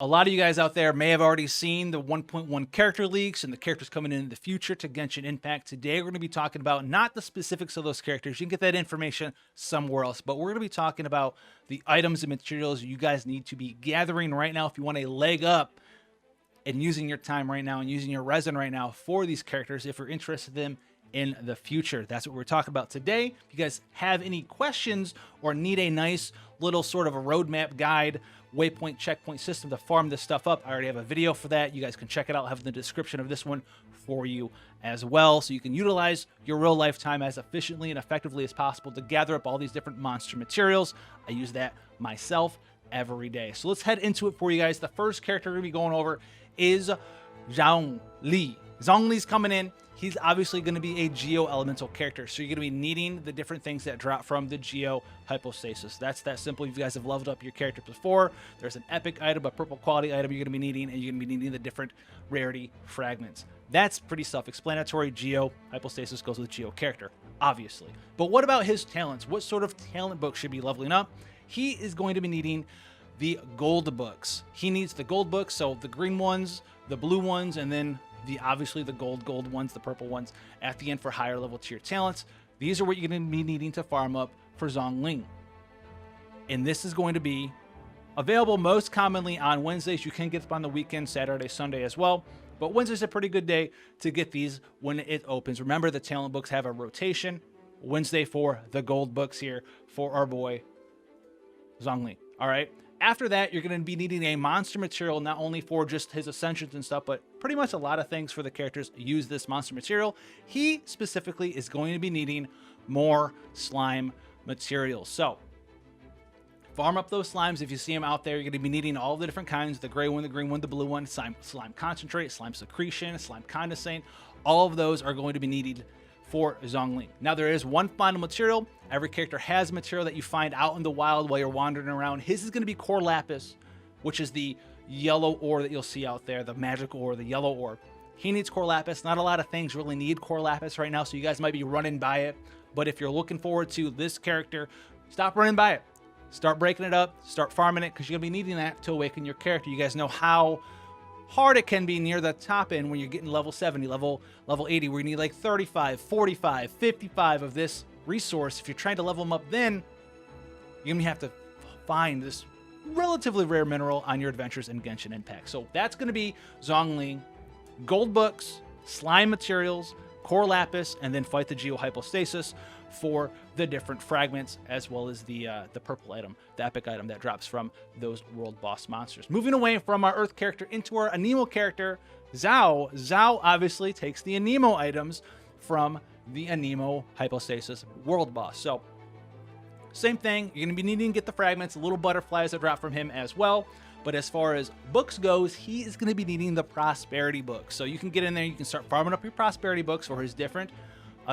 A lot of you guys out there may have already seen the 1.1 character leaks and the characters coming in the future to Genshin Impact. Today, we're going to be talking about not the specifics of those characters. You can get that information somewhere else, but we're going to be talking about the items and materials you guys need to be gathering right now if you want a leg up and using your time right now and using your resin right now for these characters if you're interested in them in the future. That's what we're talking about today. If you guys have any questions or need a nice little sort of a roadmap guide, waypoint checkpoint system to farm this stuff up, I already have a video for that. You guys can check it out. I have in the description of this one for you as well, so you can utilize your real life time as efficiently and effectively as possible to gather up all these different monster materials. I use that myself every day. So let's head into it for you guys. The first character we're going to be going over is Zhongli. Zhongli's coming in. He's obviously going to be a Geo Elemental character, so you're going to be needing the different things that drop from the Geo Hypostasis. That's that simple. If you guys have leveled up your character before, there's an epic item, a purple quality item you're going to be needing, and you're going to be needing the different rarity fragments. That's pretty self-explanatory. Geo Hypostasis goes with Geo character, obviously. But what about his talents? What sort of talent book should be leveling up? He is going to be needing the gold books. He needs the gold books, so the green ones, the blue ones, and then obviously the gold ones, the purple ones at the end for higher level tier talents. These are what you're going to be needing to farm up for Zhongli. And this is going to be available most commonly on Wednesdays. You can get them on the weekend, Saturday, Sunday as well. But Wednesday's a pretty good day to get these when it opens. Remember, the talent books have a rotation. Wednesday for the gold books here for our boy Zhongli. All right. After that, you're going to be needing a monster material, not only for just his ascensions and stuff, but pretty much a lot of things for the characters use this monster material. He specifically is going to be needing more slime materials. So farm up those slimes. If you see them out there, you're going to be needing all the different kinds, the gray one, the green one, the blue one, slime concentrate, slime secretion, slime condensate. All of those are going to be needed for Zhongli. Now, there is one final material. Every character has material that you find out in the wild while you're wandering around. His is going to be core lapis, which is the yellow ore that you'll see out there, the magic ore, the yellow ore. He needs core lapis. Not a lot of things really need core lapis right now, so you guys might be running by it. But if you're looking forward to this character, stop running by it. Start breaking it up, start farming it, because you're going to be needing that to awaken your character. You guys know how hard it can be near the top end when you're getting level 70, level 80, where you need like 35, 45, 55 of this resource. If you're trying to level them up, then you're going to have to find this relatively rare mineral on your adventures in Genshin Impact. So that's going to be Zhongli, gold books, slime materials, core lapis, and then fight the Geo Hypostasis for the different fragments, as well as the purple item, the epic item that drops from those world boss monsters. Moving away from our Earth character into our Anemo character, Xiao. Xiao obviously takes the Anemo items from the Anemo Hypostasis world boss. So same thing, you're going to be needing to get the fragments, little butterflies that drop from him as well. But as far as books goes, he is going to be needing the prosperity books. So you can get in there, you can start farming up your prosperity books for his different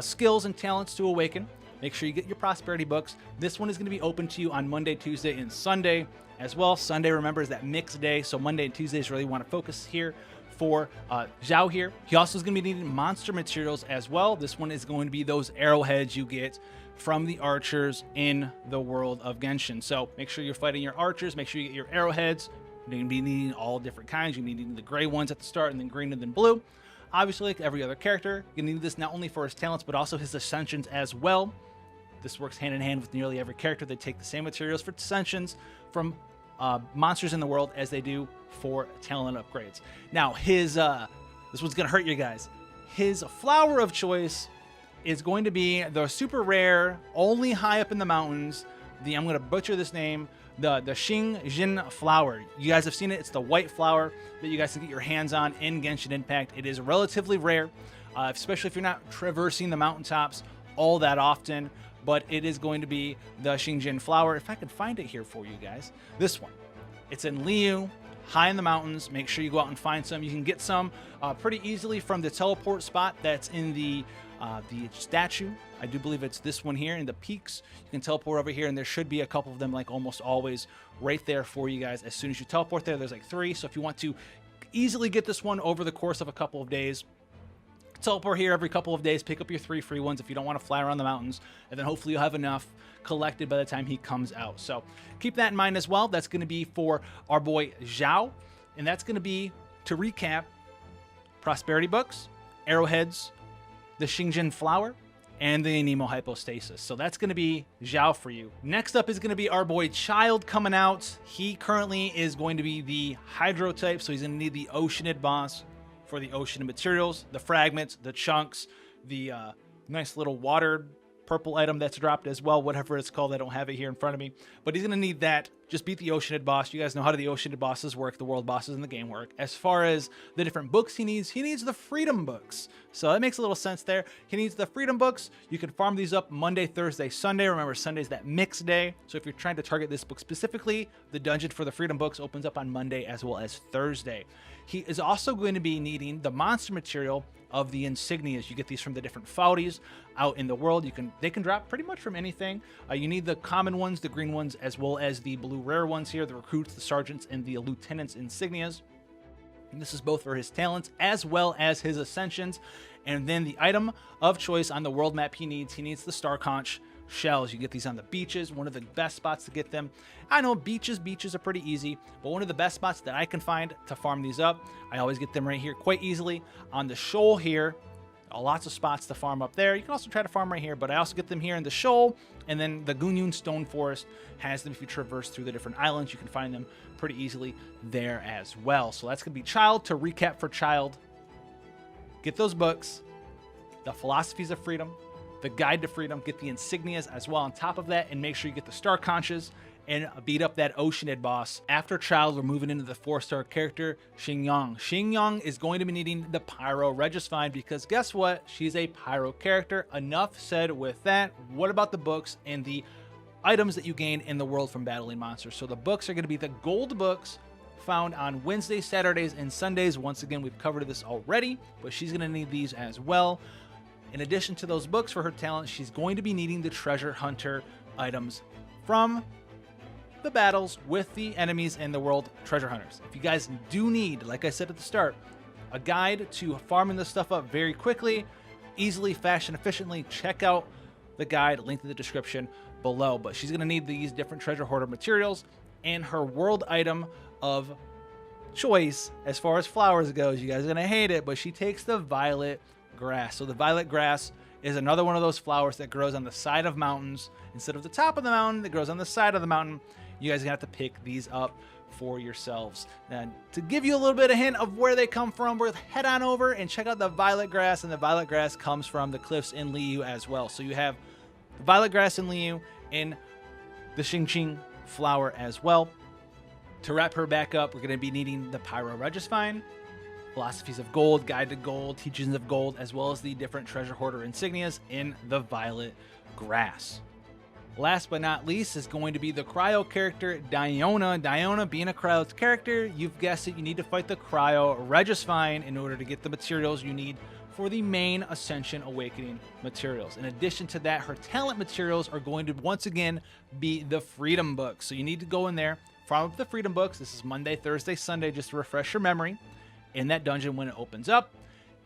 skills and talents to awaken. Make sure you get your prosperity books. This one is going to be open to you on Monday, Tuesday, and Sunday as well. Sunday, remember, is that mixed day, so Monday and Tuesdays really want to focus here for Xiao here. He also is going to be needing monster materials as well. This one is going to be those arrowheads you get from the archers in the world of Genshin. So make sure you're fighting your archers. Make sure you get your arrowheads. You're going to be needing all different kinds. You're going to be needing the gray ones at the start, and then green, and then blue. Obviously, like every other character, you need this not only for his talents, but also his ascensions as well. This works hand in hand with nearly every character. They take the same materials for ascensions from monsters in the world as they do for talent upgrades. Now, his this one's going to hurt you guys. His flower of choice is going to be the super rare, only high up in the mountains, I'm going to butcher this name, the Xinjiang Flower. You guys have seen it. It's the white flower that you guys can get your hands on in Genshin Impact. It is relatively rare, especially if you're not traversing the mountaintops all that often, but it is going to be the Xinjiang Flower. If I could find it here for you guys, this one. It's in Liu, high in the mountains. Make sure you go out and find some. You can get some pretty easily from the teleport spot that's in the statue. I do believe it's this one here in the peaks. You can teleport over here, and there should be a couple of them, like almost always, right there for you guys. As soon as you teleport there, there's like 3. So if you want to easily get this one over the course of a couple of days, teleport here every couple of days, pick up your 3 free ones if you don't want to fly around the mountains, and then hopefully you'll have enough collected by the time he comes out. So keep that in mind as well. That's going to be for our boy Xiao. And that's going to be, to recap, Prosperity Books, Arrowheads, the Xinjiang Flower, and the Anemo Hypostasis. So that's going to be Xiao for you. Next up is going to be our boy Childe coming out. He currently is going to be the Hydro type, so he's going to need the Oceanid boss for the Oceanid materials, the fragments, the chunks, the nice little water purple item that's dropped as well, whatever it's called. I don't have it here in front of me, but he's going to need that. Just beat the Oceanid boss. You guys know how the Oceanid bosses work, the world bosses in the game work. As far as the different books he needs the Freedom Books. So that makes a little sense there. He needs the Freedom Books. You can farm these up Monday, Thursday, Sunday. Remember, Sunday's that mix day. So if you're trying to target this book specifically, the dungeon for the Freedom Books opens up on Monday as well as Thursday. He is also going to be needing the monster material of the insignias. You get these from the different fauties out in the world. They can drop pretty much from anything. You need the common ones, the green ones, as well as the blue rare ones here, the recruits, the sergeants, and the lieutenants insignias. And this is both for his talents as well as his ascensions. And then the item of choice on the world map he needs the star conch shells. You get these on the beaches, one of the best spots to get them. I know beaches are pretty easy, but one of the best spots that I can find to farm these up, I always get them right here quite easily on the shoal here. Lots of spots to farm up there. You can also try to farm right here, but I also get them here in the shoal, and then the Gunyun Stone Forest has them if you traverse through the different islands. You can find them pretty easily there as well. So that's going to be Childe. To recap for Childe, get those books, the Philosophies of Freedom, the Guide to Freedom, get the insignias as well on top of that, and make sure you get the star conches and beat up that Oceanid boss. After Childe, we're moving into the 4-star character, Xinjiang. Xinjiang is going to be needing the Pyro Regisfine because guess what? She's a Pyro character. Enough said with that. What about the books and the items that you gain in the world from battling monsters? So the books are going to be the gold books found on Wednesdays, Saturdays, and Sundays. Once again, we've covered this already, but she's going to need these as well. In addition to those books for her talent, she's going to be needing the treasure hunter items from the battles with the enemies in the world treasure hunters. If you guys do need, like I said at the start, a guide to farming this stuff up very quickly, easily, fast, and efficiently, check out the guide, link in the description below. But she's going to need these different treasure hoarder materials, and her world item of choice as far as flowers goes, you guys are going to hate it, but she takes the violet grass. So the violet grass is another one of those flowers that grows on the side of mountains instead of the top of the mountain. It grows on the side of the mountain. You guys are gonna have to pick these up for yourselves. And to give you a little bit of hint of where they come from, we'll head on over and check out the violet grass. And the violet grass comes from the cliffs in Liu as well. So you have the violet grass in Liu in the Xinjiang Flower as well. To wrap her back up, we're gonna be needing the Pyro Regisfine, Philosophies of Gold, Guide to Gold, Teachings of Gold, as well as the different treasure hoarder insignias in the violet grass. Last but not least is going to be the Cryo character, Diona. Diona being a Cryo character, you've guessed it, you need to fight the Cryo Regisfine in order to get the materials you need for the main Ascension Awakening materials. In addition to that, her talent materials are going to once again be the Freedom Books. So you need to go in there, farm up the Freedom Books. This is Monday, Thursday, Sunday, just to refresh your memory in that dungeon when it opens up.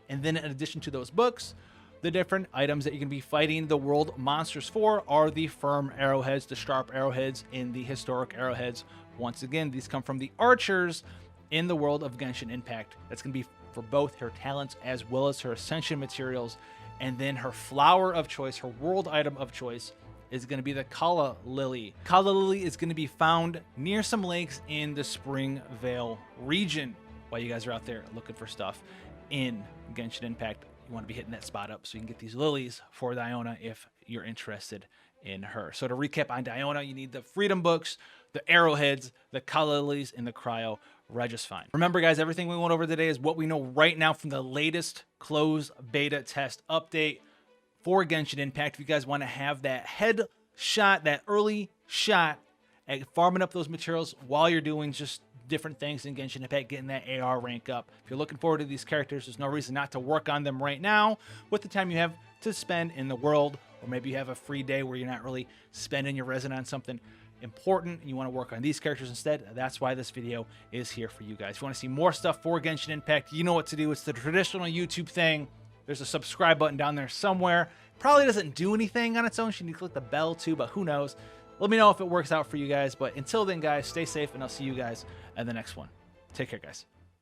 And then in addition to those books, the different items that you're going to be fighting the world monsters for are the firm arrowheads, the sharp arrowheads, and the historic arrowheads. Once again, these come from the archers in the world of Genshin Impact. That's going to be for both her talents as well as her ascension materials. And then her flower of choice, her world item of choice, is going to be the Kala Lily. Kala Lily is going to be found near some lakes in the Springvale region. While you guys are out there looking for stuff in Genshin Impact, you want to be hitting that spot up so you can get these lilies for Diona if you're interested in her. So to recap on Diona, you need the Freedom Books, the Arrowheads, the Kala Lilies, and the Cryo Regisfine. Remember, guys, everything we went over today is what we know right now from the latest closed beta test update for Genshin Impact. If you guys want to have that head shot, that early shot at farming up those materials while you're doing just different things in Genshin Impact, getting that AR rank up. If you're looking forward to these characters, there's no reason not to work on them right now with the time you have to spend in the world, or maybe you have a free day where you're not really spending your resin on something important and you want to work on these characters instead. That's why this video is here for you guys. If you want to see more stuff for Genshin Impact, you know what to do. It's the traditional YouTube thing. There's a subscribe button down there somewhere. Probably doesn't do anything on its own. You need to click the bell too, but who knows? Let me know if it works out for you guys. But until then, guys, stay safe, and I'll see you guys in the next one. Take care, guys.